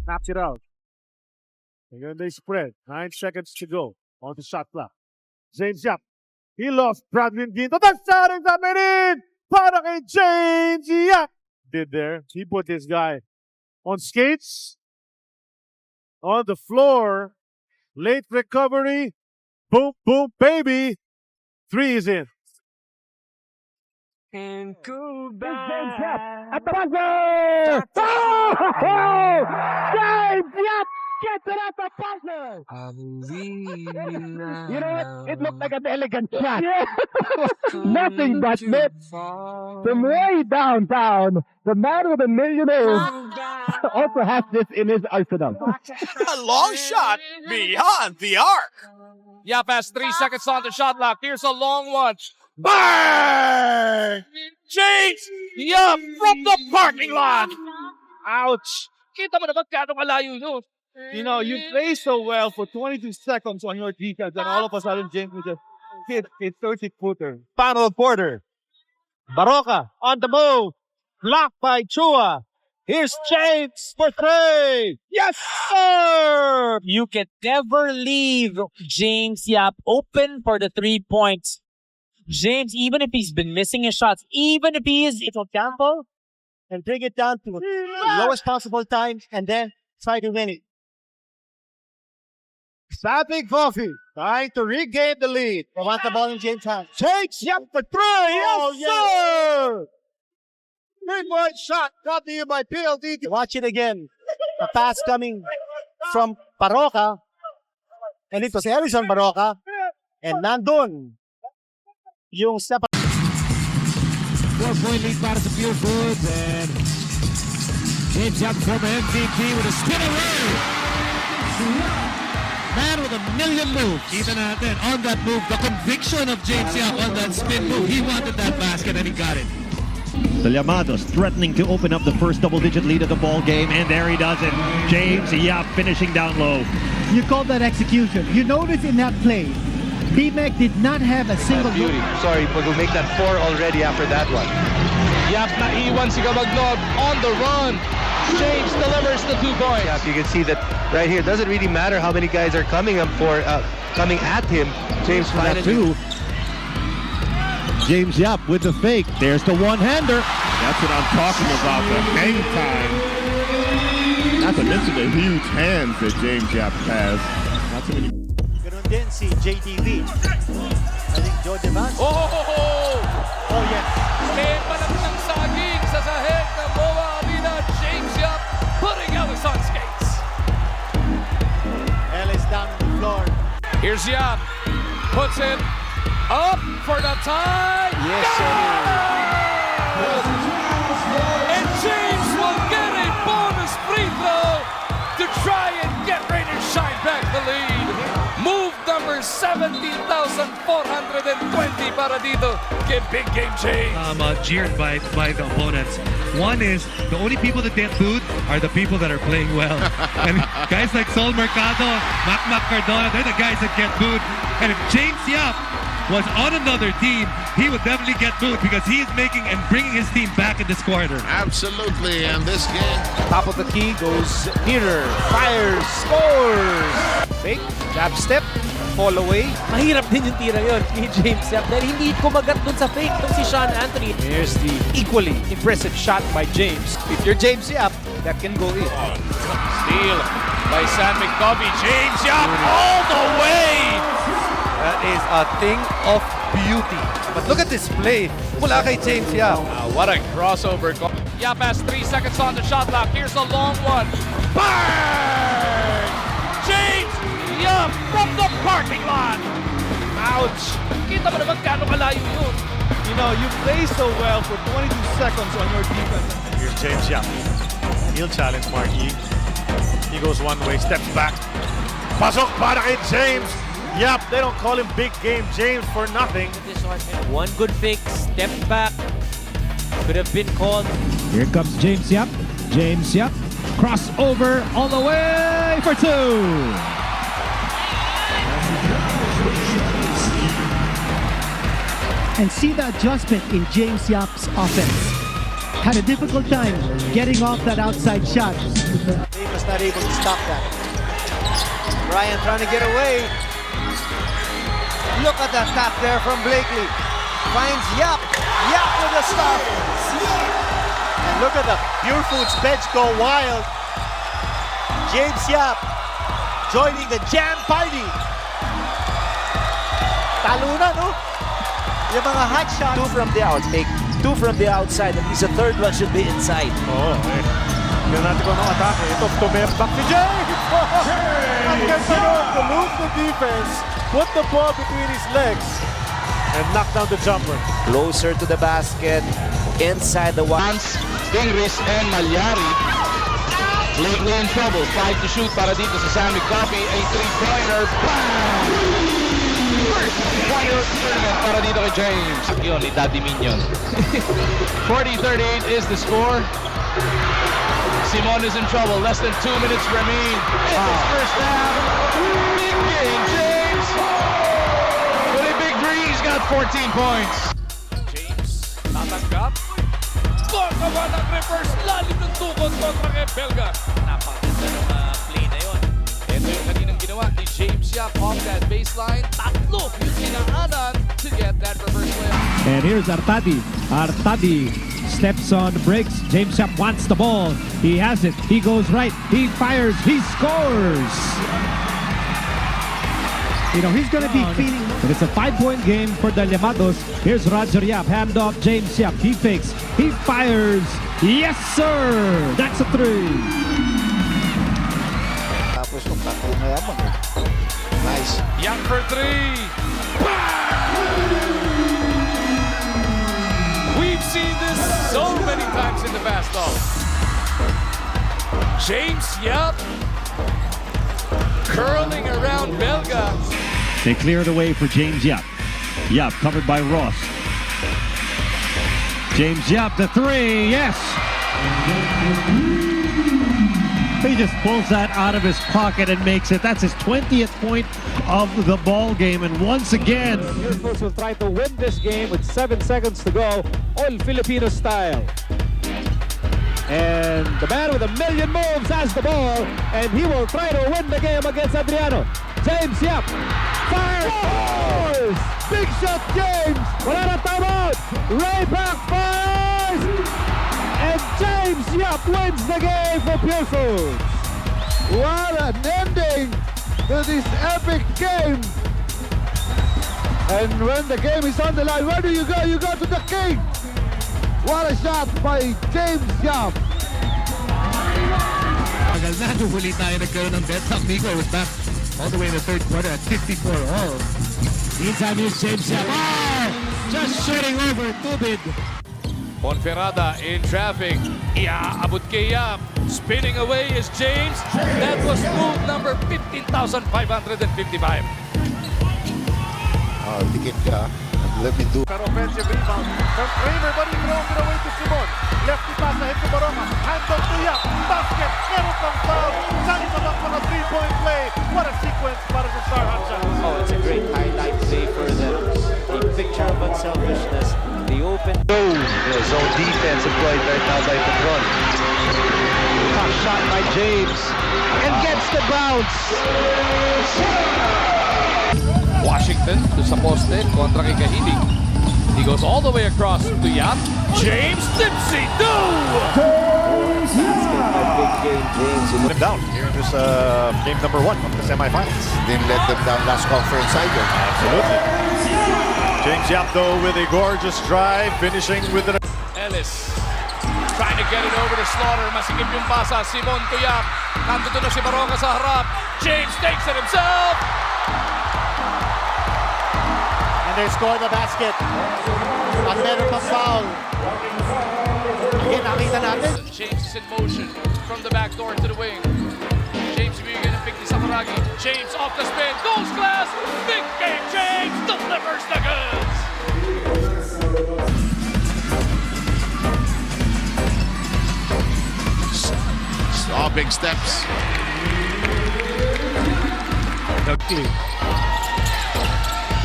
Knocks it out. And then they spread. 9 seconds to go on the shot clock. James Yap. He lost Bradley Ginto. Touchdown coming in! Para kay James Yap! Did there. He put this guy on skates. On the floor. Late recovery. Boom, boom, baby. 3 is in. And go back. At the buzzer! Oh! James Yap gets it at the buzzer! You know what? It looked like an elegant shot. Nothing but net. From way downtown, the man with $1 million also has this in his arsenal. A long shot beyond the arc. Yap has 3 seconds on the shot clock. Here's a long one. Bang! James Yap from the parking lot. Ouch! Kita mo naman kano kalayo yun. You know, you play so well for 22 seconds on your defense, and all of a sudden, James will just hit a 30-footer. Final quarter. Baroka on the move. Blocked by Chua. Here's James for 3. Yes, sir! You can never leave James Yap open for the 3 points. James, even if he's been missing his shots, even if he is, it'll gamble and bring it down to lowest possible time and then try to win it. Static Coffee trying to regain the lead. They want the ball in James' hands. James Yap for 3. Yes, sir! 3-point shot got to you by PLD. Watch it again. A pass coming from Baroka. And it was Harrison Baroka. And nandun yung step. 4-point lead para sa Purefoods, and James Yap, former MVP, with a spin away. Man with $1 million moves. Kita natin, on that move, the conviction of James Yap on that spin move. He wanted that basket and he got it. The Llamados threatening to open up the first double-digit lead of the ball game, and there he does it. James Yap finishing down low. You call that execution. You notice in that play, B-Mac did not have a single beauty. Sorry, but we'll make that 4 already after that one. Yap naiwan si Gamagnog on the run. James delivers the 2 points. Yeah, you can see that right here. It doesn't really matter how many guys are coming up for coming at him. James finally. Two. James Yap with the fake. There's the one-hander. That's what I'm talking about, the hang time. Not to mention the huge hands that James Yap has. Not too many. Ganun din si JTV. I think Joe Devans. Oh yes. Tema lang ng saging sa sahig ng Boa Arena. James Yap putting Ellis on skates. Ellis down on the floor. Here's Yap. Puts it up for the tie. Yes, sir. And James will get a bonus free throw to try and get Raiders shine back the lead. Move number 17,420 para dito. Get big game James. I'm jeered by the opponents. One is, the only people that get booed are the people that are playing well. And guys like Sol Mercado, Mac Cardona, they're the guys that get booed. And if James Yap was on another team, he would definitely get booed because he is making and bringing his team back in this quarter. Absolutely, and this game. Top of the key goes nearer, fires, scores. Fake, jab step, fall away. Mahirap din yung tira yun ni James Yap dahil hindi kumagat dun sa fake nung si Sean Anthony. Here's the equally impressive shot by James. If you're James Yap, that can go in. Steal by Sam McCovey. James Yap all the way. That is a thing of beauty. But look at this play. Mula kay James Yap. What a crossover. Yap has 3 seconds on the shot clock. Here's a long one. Bang! James Yap from the parking lot. Ouch! Kita mo naman kano kalayo yun. You know, you play so well for 22 seconds on your defense. Here's James Yap. He'll challenge Marquis. He goes one way, steps back. Pasok para kay James Yap. They don't call him Big Game James for nothing. This one, one good fake, step back. Could have been called. Here comes James Yap. James Yap. Crossover all the way for 2. And see the adjustment in James Yap's offense. Had a difficult time getting off that outside shot. Famous not able to stop that. Ryan trying to get away. Look at the tap there from Blakely. Finds Yap. Yap with the stop. And look at the Purefoods bench go wild. James Yap joining the jam party. Talo na, no? Yung mga hot shots. Two from the outside. Two from the outside. At least the third one should be inside. Oo, eh. Tignan natin kung anong atake. Ito, tumembak si James! Ang ganda nun, to lose the defense, put the ball between his legs, and knock down the jumper. Closer to the basket. Inside the ones. Ingris and Malyari. Lately in trouble. 5 to shoot para dito sa Sammy Coffee. A three-pointer. Bam! First pointer tournament para dito kay James. Yun ni Daddy Minion. 40-38 is the score. Simon is in trouble. Less than 2 minutes remain in this first half. Big game, James. With a big three, he's got 14 points. James, tatanggap. Kontra ng reverse, lalim ng tukod kontra kay Belga. Napakaganda ng play na yun. Ito yung kaninang ginawa ni James Yap off that baseline. Tatlo yung kinaanan to get that reverse play. And here's Artadi. Artadi steps on the brakes. James Yap wants the ball. He has it. He goes right. He fires. He scores. You know, he's going to be feeling... But it's a 5-point game for the Llamados. Here's Roger Yap. Hand off James Yap. He fakes. He fires. Yes, sir! That's a 3. Tapos kung tatlo na yabang eh. Nice. Young for 3. We've seen this so many times in the past, though. James Yap curling around Belga. They clear it away for James Yap. Yap covered by Ross. James Yap, the 3, yes! He just pulls that out of his pocket and makes it. That's his 20th point of the ball game. And once again, Purefoods will try to win this game with 7 seconds to go, all Filipino style. And the man with a million moves has the ball, and he will try to win the game against Adriano. James Yap fires, scores! Big shot, James! Wala na timeout! Ray back fires! And James Yap wins the game for Purefoods. What an ending to this epic game! And when the game is on the line, where do you go? You go to the king! What a shot by James Yap! Tagal na, huli tayo nagkaroon ng bet up. Nico was back all the way in the third quarter at 54 all. Meantime, here's James Yap. Just shooting over Tubid. Ponferrada in traffic. Iaabot kay Yap. Spinning away is James. That was move number 15,555. Dikit ka. Let me do. Pero offensive rebound from Kramer, but he throws it away to Simon. Lefty pass ahead to Baroma. Hands off to Yap. Basket. Meron pang foul. Sali sa back ng 3-point play. What a sequence para sa Star Hotshots. Oh, it's a great highlight play for them. A picture of unselfishness. The open. Zone defense employed right now by Petron. Tough shot by James. And gets the bounce. Washington to sa poste kontra kay Kahilig. He goes all the way across to Yap. James Dipsy-do! Big game, James. Let him down here in this game number 1 of the semifinals. Didn't let them down last conference either. Absolutely. James Yap though with a gorgeous drive, finishing with the... Ellis trying to get it over to Slaughter. Masikip yung pasa. Simon to Yap. Nandito na si Baroka sa harap. James takes it himself. They score the basket. At meron pang foul. Again, nakita natin. James is in motion from the back door to the wing. James bigyan ng pick ni Sakuragi. James off the spin. Goes glass. Big game. James delivers the goods. All big steps.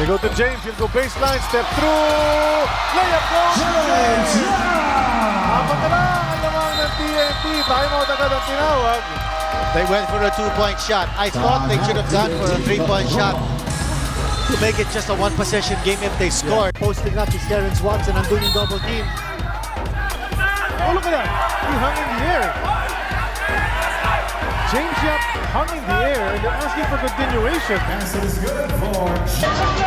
They go to James, he'll go baseline, step through, layup goes to James! Habang na lang ang lamang ng TNT, timeout agad ang tinawag. They went for a 2-point shot. I thought they should have gone for a 3-point shot to make it just a one-possession game if they scored. Posting up is Terrence Watson. Andun yung double team. Oh, look at that. He hung in the air. James Yap hung in the air and they're asking for continuation.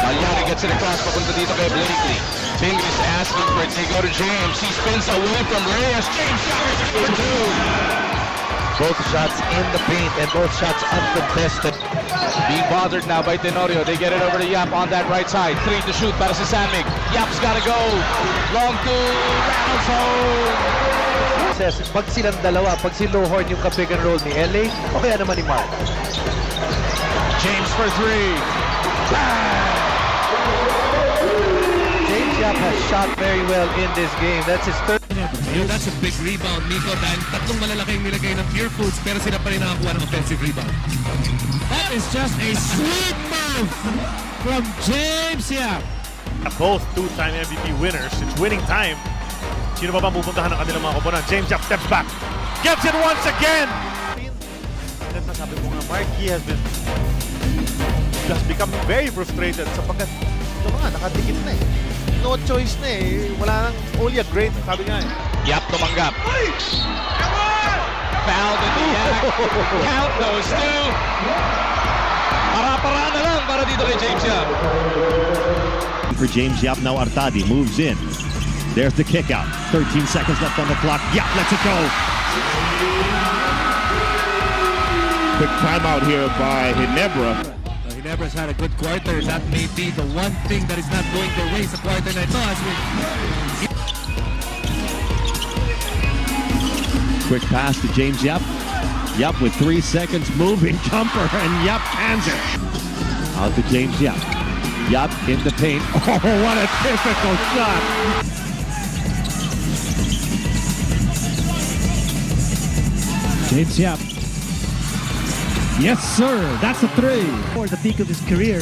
Malyari gets it across papunta dito kay Blakely. Bingris asking for it. They go to James. He spins away from Reyes. James showers it for two. Both shots in the paint and both shots uncontested. Being bothered now by Tenorio. They get it over to Yap on that right side. 3 to shoot para sa Samig. Yap's gotta go. Long two. Rattles home. Pag silang dalawa, pag si Lohorn yung ka-pick and roll ni LA, o kaya naman ni Mark. James for 3. James Yap has shot very well in this game. That's his third. That's a big rebound, Nico, dahil tatlong malalaking nilagay ng Purefoods pero sila pa rin nakakuha ng offensive rebound. That is just a sweet move from James Yap. Both two-time MVP winners. It's winning time. Sino ba bang pupuntahan ng kanilang mga koponan? James Yap steps back. Gets it once again! At masabi ko nga, Marky has become very frustrated sapagkat ito nga, nakadikit na eh. No choice na eh. Wala nang, only a great, sabi nga eh. Yap tumanggap. Fouled in the act. Count those two. Para-para na lang para dito kay James Yap. For James Yap, now Artadi moves in. There's the kick out. 13 seconds left on the clock. Yap lets it go. Quick timeout here by Ginebra. Ginebra's had a good quarter. That may be the one thing that is not going their way sa quarter na ito. Quick pass to James Yap. Yap with 3 seconds moving jumper and Yap hands it. Out to James Yap. Yap in the paint. Oh, what a difficult shot. James Yap. Yes, sir. That's a 3. For the peak of his career,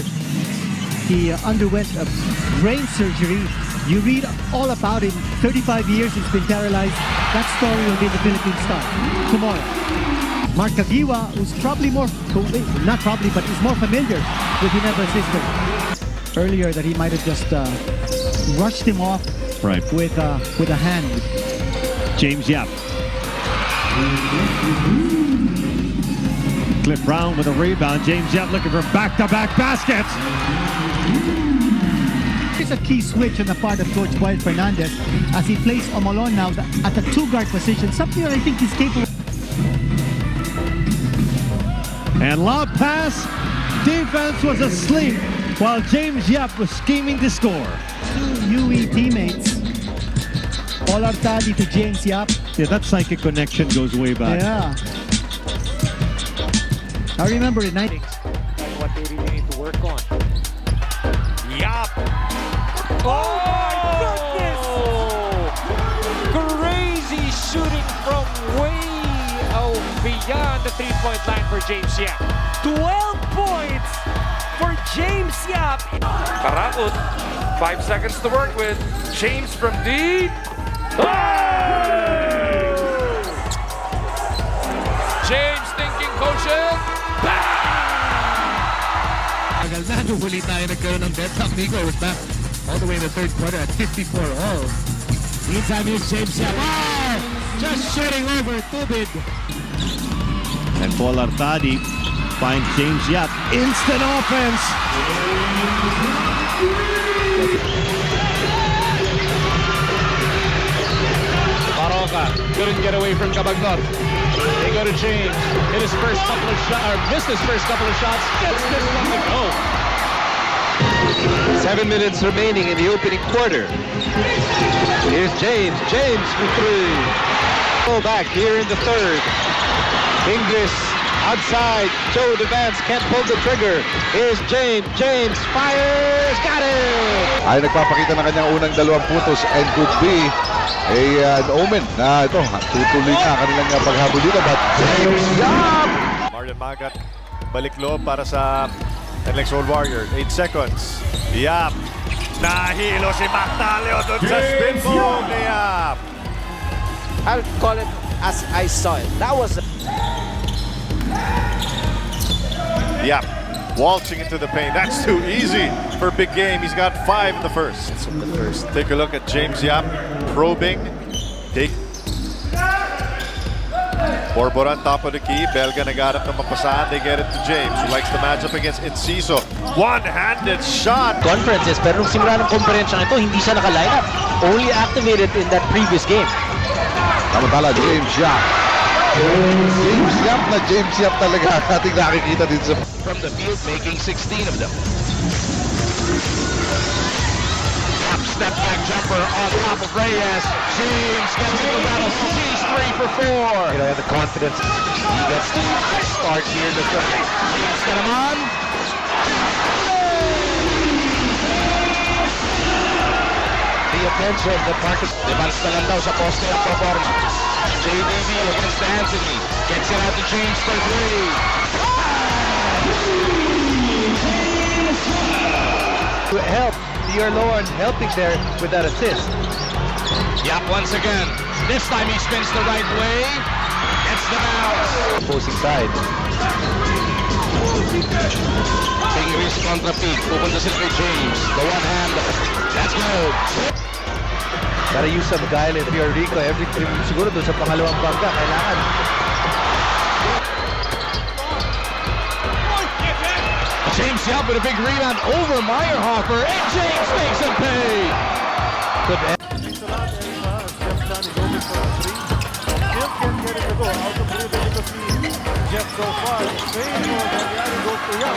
he underwent a brain surgery. You read all about him. 35 years he's been paralyzed. That story will be the Philippine Star tomorrow. Mark Kagiwa, who's probably more, not probably, but is more familiar with Ginebra's system. Earlier that he might have just rushed him off with a hand. James Yap. Cliff Brown with a rebound. James Yap looking for back-to-back baskets. It's a key switch on the part of Coach Boyd Fernandez as he plays Omolon now at the 2-guard position, something that I think he's capable. And lob pass. Defense was asleep while James Yap was scheming to score. 2 UE teammates. All Artadi to James Yap. Yeah, that psychic connection goes way back. Yeah. I remember in 90s. What they really need to work on. Yap! Oh my goodness! Crazy shooting from way out beyond the 3-point line for James Yap. 12 points for James Yap. Karakot, 5 seconds to work with. James from deep. James thinking quotient. Tagal na, nung huli tayo nagkaroon ng dead top, Nico. It was back all the way in the third quarter at 54 all. Meantime, here's James Yap. Oh! Just shooting over Tubid. And Paul Artadi finds James Yap. Instant offense. Baroka couldn't get away from Cabagnor. They go to James. Hit his first couple of shots, or missed his first couple of shots. Gets this one to go. 7 minutes remaining in the opening quarter. Here's James. James for 3. Go back here in the third. Inglis outside. Joe Devance can't pull the trigger. Here's James. James fires. Got it! Ay nagpapakita ng kanyang unang 2 puntos and could be an omen na ito. Tutuloy na kanilang paghabol dito. But James Yap! Marlon Magat, balik loob para sa NLEX Old Warrior. 8 seconds. Yap. Nahilo si Mactalio doon sa spin move ni Yap. I'll call it as I saw it. That was Yap, waltzing into the paint. That's too easy for Big Game. He's got 5 in the first. Take a look at James Yap probing. Borboran top of the key. Belga nagharap ng mapasahan. They get it to James, who likes the matchup against Enciso. One-handed shot. Conferences, pero nung simula ng konferensya ito, hindi siya naka-line up. Only activated in that previous game. Samantala, James Yap. James Yap na James Yap talaga ating nakikita din sa... From the field, making 16 of them. Step back jumper on top of Reyes. James gets it with that. He's 3 for 4. You know, the confidence. He gets the start here in the third. James got him on. The attention, the market. Devans na lang daw sa poste ng performa. JDB against Anthony. Gets it out to James for 3. To help. You're Lorne helping there with that assist. Yap once again. This time he spins the right way. Gets the bounce. Opposing side. Fingers kontra Pig. Pupunta sila kay James. The one hand. That's good. Gotta use some guile if you're Rico. Every siguro doon sa pangalawang bangka. Kailangan. James Yap with a big rebound over Meyerhofer, and James makes him pay. Good. Jeff so far. Goes to Yap.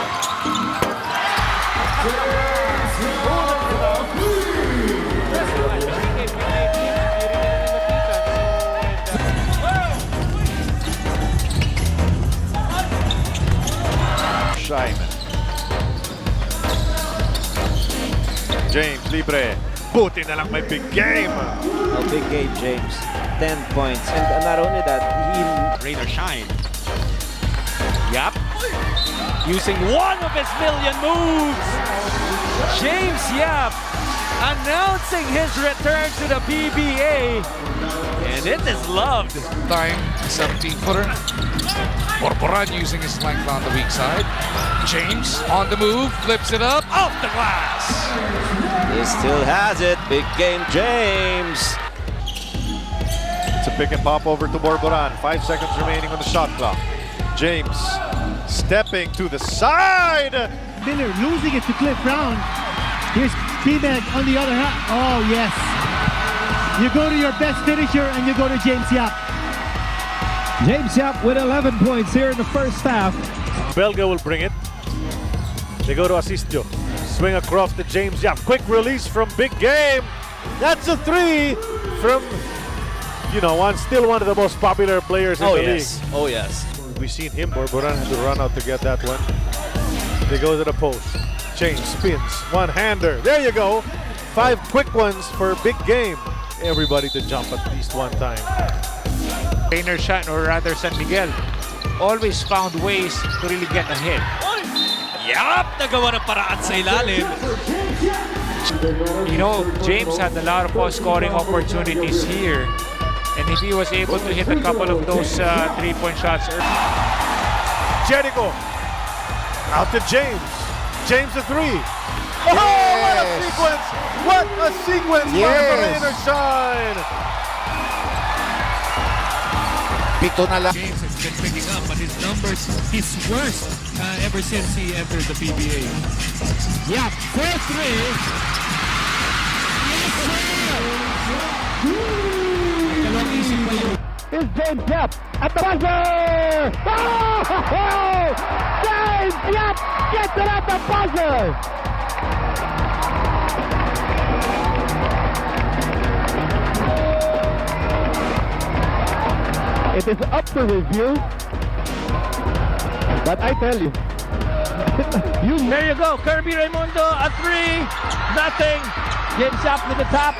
Scheiman. James, libre. Buti na lang may big game. A big game, James. 10 points. And not only that, Rain or shine. Yap. Using one of his million moves. James Yap announcing his return to the PBA. And it is loved. Time, 17-footer. Borboran using his length on the weak side. James on the move, flips it up, off the glass. he still has it. Big game, James. It's a pick and pop over to Borboran. 5 seconds remaining on the shot clock. James stepping to the side. Miller losing it to Cliff Brown. Here's P-Mag on the other hand. Oh, yes. You go to your best finisher and you go to James Yap. James Yap with 11 points here in the first half. Belga will bring it. They go to Asistio. Swing across to James Yap. Quick release from Big Game. That's a 3 from, still one of the most popular players in the league. Oh, yes. We've seen him. Borboran had to run out to get that one. They go to the post. James spins. One-hander. There you go. 5 quick ones for Big Game. Everybody to jump at least one time. Trainer Shan, or rather San Miguel, always found ways to really get ahead. Yap! Nagawa ng paraan sa ilalim. James had a lot of scoring opportunities here. And if he was able to hit a couple of those 3-point shots early. Jericho. Out to James. James a 3. Oh, what a sequence! What a sequence by Rain or Shine! James has been picking up, but his numbers, his worst ever since he entered the PBA. Yeah, 4-3. Here's James Yap at the buzzer! Oh! James Yap gets it at the buzzer! It is up to review, but I tell you, There you go, Kirby Raimundo, a 3, nothing. James Yap with the top,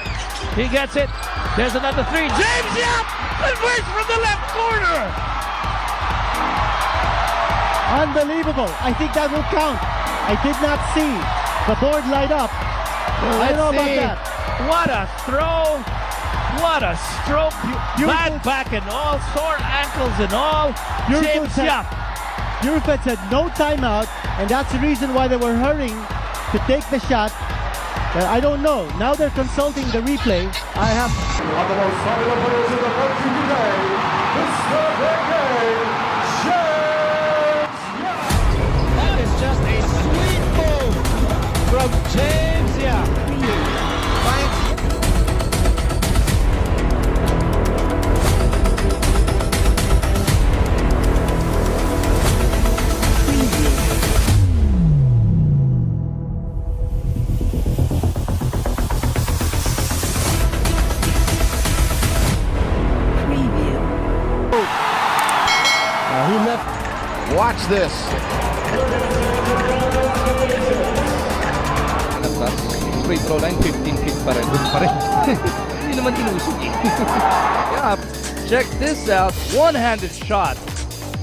he gets it. There's another 3. James Yap converts from the left corner. Unbelievable. I think that will count. I did not see the board light up. I don't know about that. What a throw. What a stroke. Bad back and all, sore ankles and all. James Yap. Purefoods had no timeout, and that's the reason why they were hurrying to take the shot. I don't know. Now they're consulting the replay. I have. One of the most popular players in the country today, Mr. That is just a sweet move from James Yap. He left. Watch this. Free throw line, 15 feet pa rin. Good pa rin. Hindi naman tinusok eh. Yeah, check this out. One-handed shot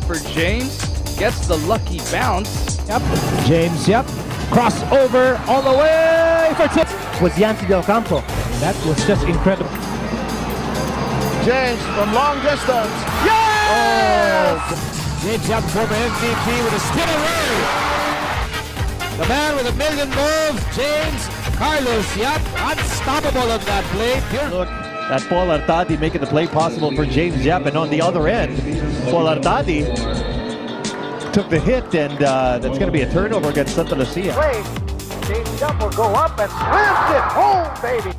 for James. Gets the lucky bounce. Yep. James Yap. Crossover all the way for tip. Was Yancy Del Campo. That was just incredible. James from long distance. Yes! James Yap, former MVP with a spin away. The man with a million moves, James Carlos Yap, unstoppable on that play. Look at Paul Artadi making the play possible for James Yap, and on the other end, Paul Artadi took the hit, and that's going to be a turnover against Santa Lucia. James Yap will go up and slams it home, baby.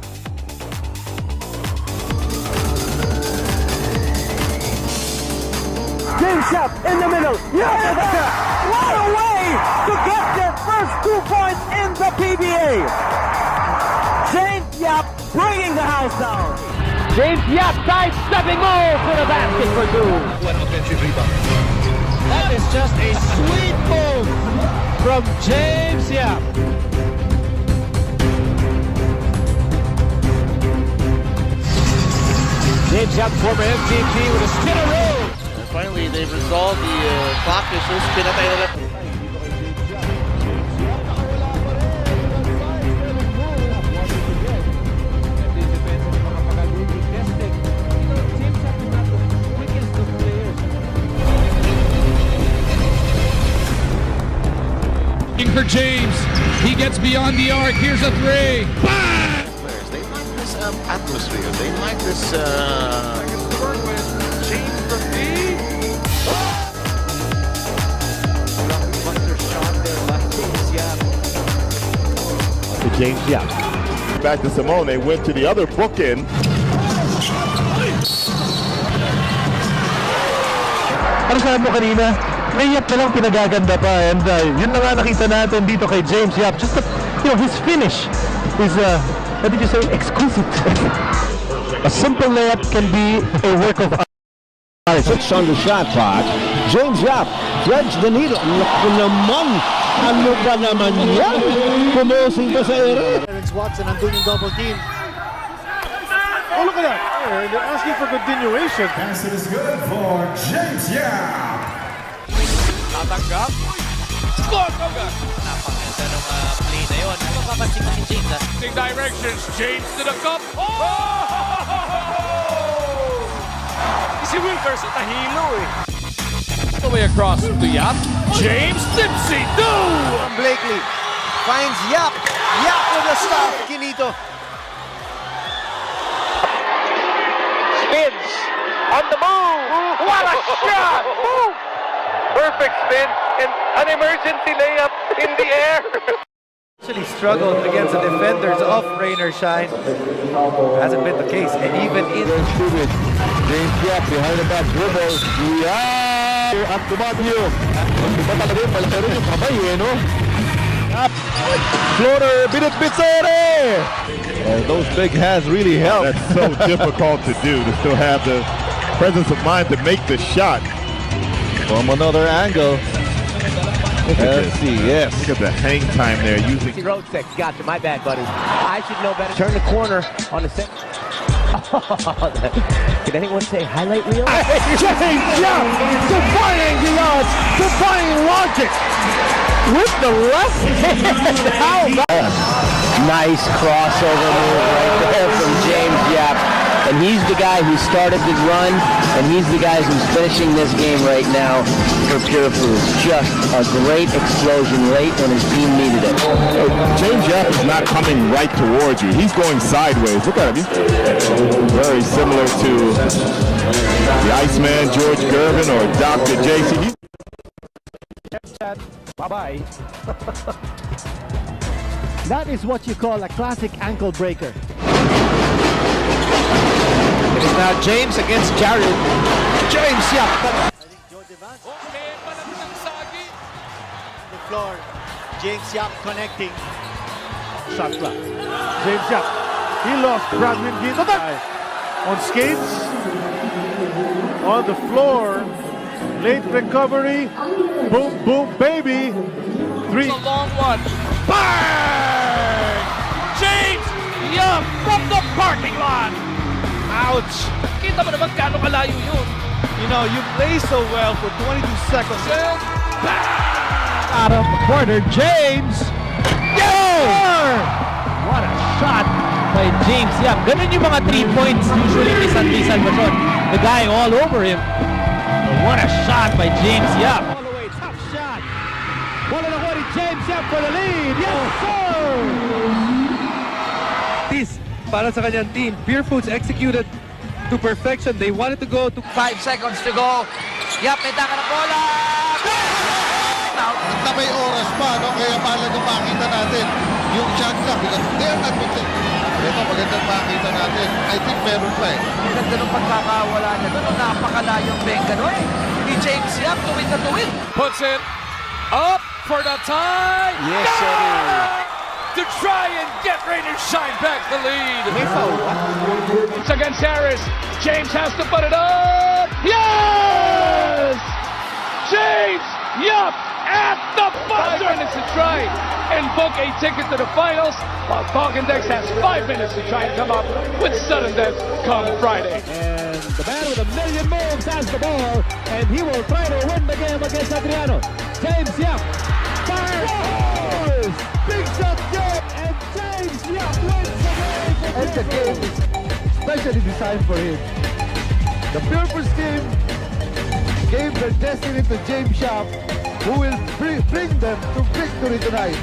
James Yap in the middle. Yes! What a way to get their first 2 points in the PBA. James Yap bringing the house down. James Yap side-stepping move to the basket for 2. One offensive rebound. That is just a sweet move from James Yap. James Yap, former MVP with a spinneroo. Finally, they've resolved the clock issues. Pinatay nila. For James, he gets beyond the arc. Here's a three. Bang! They like this atmosphere. They like this. James for me. To James Yap. Back to Simone, they went to the other bookend. Ano sabi mo kanina? May Yap na lang pinagaganda pa, and yun na nga nakita natin dito kay James Yap. Just his finish is what did you say? Exquisite. A simple layup can be a work of art. 6 on the shot clock. James Yap threads the needle. Naku naman! Ano ba naman yan? Pumusing pa sa ere. Watson andun yung double team. Oh, look at that. They're asking for continuation. Pass it is good for James Yap. Tatanggap. Score agad. Napakaganda ng play na yun. Ano mapapansin mo si James? Sing directions. James to the cup. Oh! Si Wilkerson nahilo eh. All the way across to Yap. James Dipsy-do! Blakely finds Yap. Yap with the stop. Kinito. Spins on the move. What a shot! Perfect spin and an emergency layup in the air. Actually struggled against the defenders of Rain or Shine. Hasn't been the case, and even in James Yap behind the back dribble. At Tumatio. Iba talaga yung malaki rin yung kamay eh, no? Floater, Binit-Bitsere! Those big hands really help. That's so difficult to do, to still have the presence of mind to make the shot. From another angle. Let's see, yes. Look at the hang time there using. Road six, gotcha, my bad, buddy. I should know better. Turn the corner on the set. Did anyone say highlight reel? James Yap defying the odds, defying logic with the left hand. How about Nice crossover move right there from James Yap. And And he's the guy who started the run, and he's the guy who's finishing this game right now for Purefoods. Just a great explosion late when his team needed it. James Yap is not coming right towards you. He's going sideways. Look at him. He's very similar to the Iceman, George Gervin, or Dr. JC. Bye-bye. That is what you call a classic ankle breaker. It is now James against Jared. James Yap. The floor. James Yap connecting. Shot clock. James Yap. He lost Bradman Gino. On skates. On the floor. Late recovery. Boom, boom, baby. Three. A long one. Bang! James Yap from the parking lot. Ouch! Kita mo naman kano kalayo yun. You know, you play so well for 22 seconds. Out of the corner, James. Yeah! What a shot by James Yap. Ganun yung mga 3 points usually kay Sandy Salvacion. The guy all over him. But what a shot by James Yap. All the way, tough shot. Wala na ni James Yap for the lead. Yes, sir! This, para sa kanyang team, Purefoods executed to perfection. They wanted to go to 5 seconds to go. Yap, may taka na bola. At na may oras pa, no? Kaya mahalagang makita natin yung shot clock. Because they're not mixing. Ito, magandang makita natin. I think meron pa eh. Ganda ng pagkakawala niya doon. Napakalayong benga doon. Ni James Yap, tuwid na tuwid. Puts it up for the tie. Yes, sir. To try and get Raiders shine back the lead. It's against Harris. James has to put it up. Yes! James Yap at the buzzer. 5 minutes to try and book a ticket to the finals, while Falcondex has 5 minutes to try and come up with sudden death come Friday. And the man with a million moves has the ball, and he will try to win the game against Adriano. James Yap fires! Big shot game, and James Yap wins the game. And the game is specially designed for him. The Purefoods team gave their destiny to James Yap, who will bring them to victory tonight.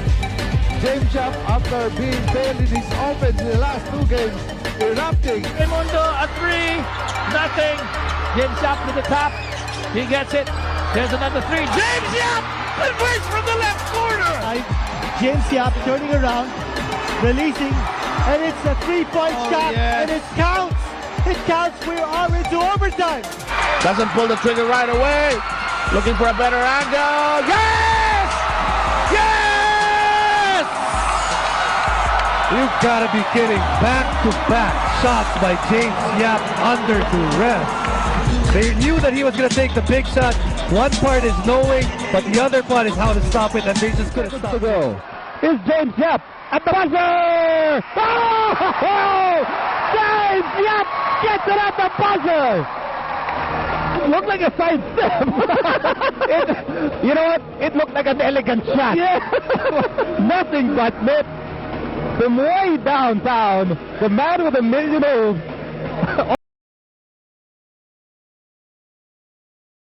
James Yap, after being failed in his offense in the last 2 games, erupting. Raimundo, a 3, nothing. James Yap to the top. He gets it. There's another 3. James Yap converts from the left corner. James Yap turning around, releasing, and it's a 3-point shot, and it counts. It counts. We are into overtime. Doesn't pull the trigger right away. Looking for a better angle. Yes! Yes! You gotta be kidding. Back-to-back shots by James Yap under duress. They knew that he was gonna take the big shot. One part is knowing, but the other part is how to stop it, and they just couldn't stop it. Here's James Yap at the buzzer! Oh! James Yap gets it at the buzzer! It looked like a side step. You know what? It looked like an elegant shot. Yeah. Nothing but net. From way downtown, the man with a million moves.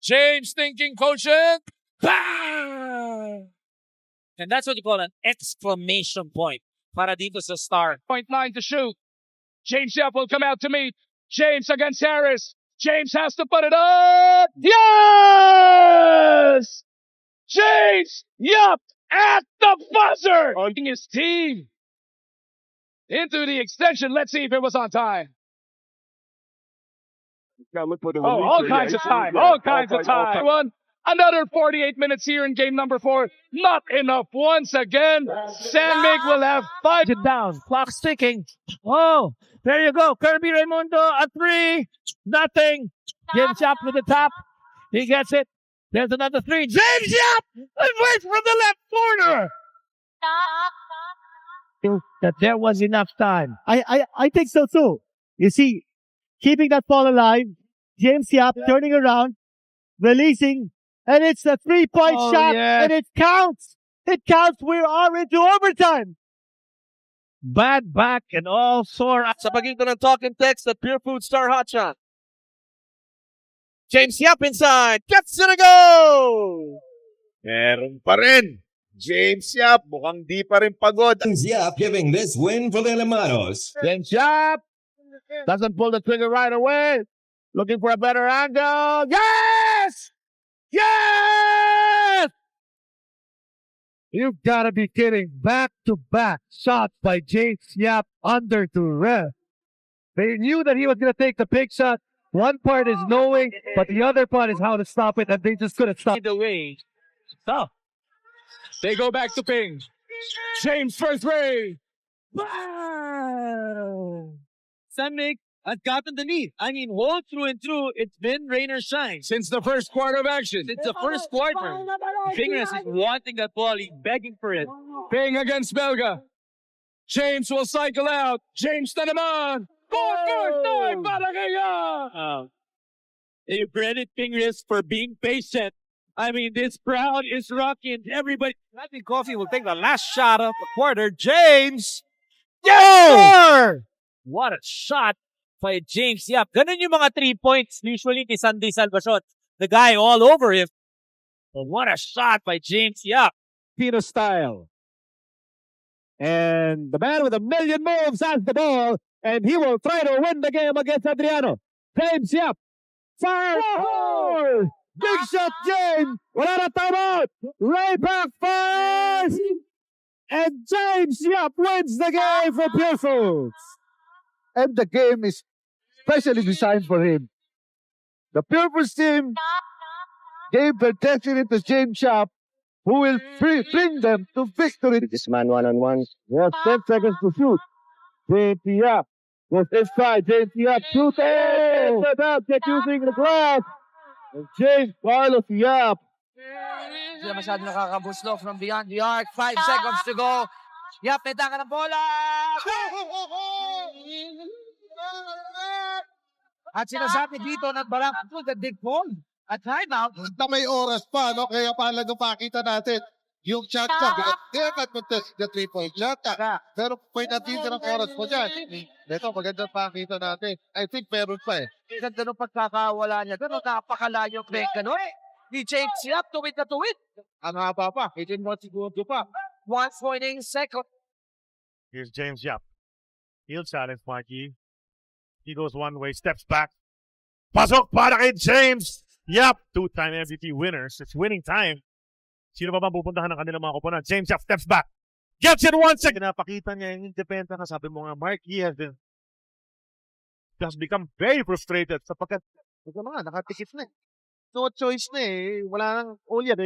James thinking quotient. Bang! And that's what you call an exclamation point. Para dito sa star. 0.9 to shoot. James Yap will come out to meet. James against Harris. James has to put it up. Yes! James Yap at the buzzer. Holding his team into the extension. Let's see if it was on time. All kinds of time. All kinds of time. Another 48 minutes here in game number 4. Not enough once again. Sandmig will have 5. Down. Clock's ticking. Oh, there you go. Kirby Raimundo, a 3. Nothing. James Yap to the top. He gets it. There's another 3. James Yap! Converts from the left corner. That there was enough time. I think so too. You see, keeping that ball alive. James Yap turning around, releasing, and it's a 3-point shot, and it counts. It counts. We are into overtime. bad back and all sore. Sa pagitan ng talk and text at Purefoods Star Hotshot. James Yap inside. Gets it a go! Meron pa rin. James Yap, mukhang di pa rin pagod. James Yap giving this win for the Limados. James Yap doesn't pull the trigger right away. Looking for a better angle. Yes! Yes! You've got to be kidding. Back-to-back shots by James Yap under duress. They knew that he was going to take the big shot. One part is knowing, but the other part is how to stop it, and they just couldn't stop it. The way. So, they go back to ping. James first ray. Wow! Samik has gotten the lead. I mean, whole through and through, it's been rain or shine. Since the first quarter of action. Since the first quarter. Fingers is wanting that ball. He's begging for it. Ping against Belga. James will cycle out. James na naman. First time para kaya. You credit Fingers for being patient. I mean, this crowd is rocking. Everybody. I think Coffee will take the last shot of the quarter. James! Yo! What a shot by James Yap. Ganun yung mga 3 points usually kay Sunday Salvacion. The guy all over him. But what a shot by James Yap. Filipino style. And the man with a million moves has the ball, and he will try to win the game against Adriano. James Yap. Fire! Oh! Big shot, James! Wala na timeout! Ray backfires! And James Yap wins the game for Purefoods. And the game is specially designed for him. The Purefoods team gave their destiny to James Yap, who will bring them to victory. This man one-on-one. Yes, 10 seconds to shoot. James Yap goes inside. James Yap shoots it! Get using the glass. And James Carlos Yap. Hindi na masyado nakakabuslo from beyond the arc. 5 seconds to go. Yap, neta ka ng bola! At sinasabi dito na barang to the big ball. At timeout. Na may oras pa, no? Kaya pala pakita natin yung shot shot. Because they can't contest the 3-point shot. Pero may natitirang oras po dyan. Ito, magandang pakita natin. I think meron pa eh. Ganda nung pagkakawala niya. Gano'n napakalayong Becano eh. Ni James Yap, tuwid na tuwid. Ang haba pa. 18 more segundo pa. 1.8 second. Here's James Yap. Field challenge, Mikey. He goes one way, steps back. Pasok para kay James Yap. 2-time MVP winners. It's winning time. Sino pa ba pupuntahan ng kanilang mga kupunan? James Yap steps back. Gets it 1 second. Napakita niya yung independent na sabi mo nga, Mark, he has become very frustrated sapagkat nakatikit na eh. No choice na eh. Wala nang, oh yeah,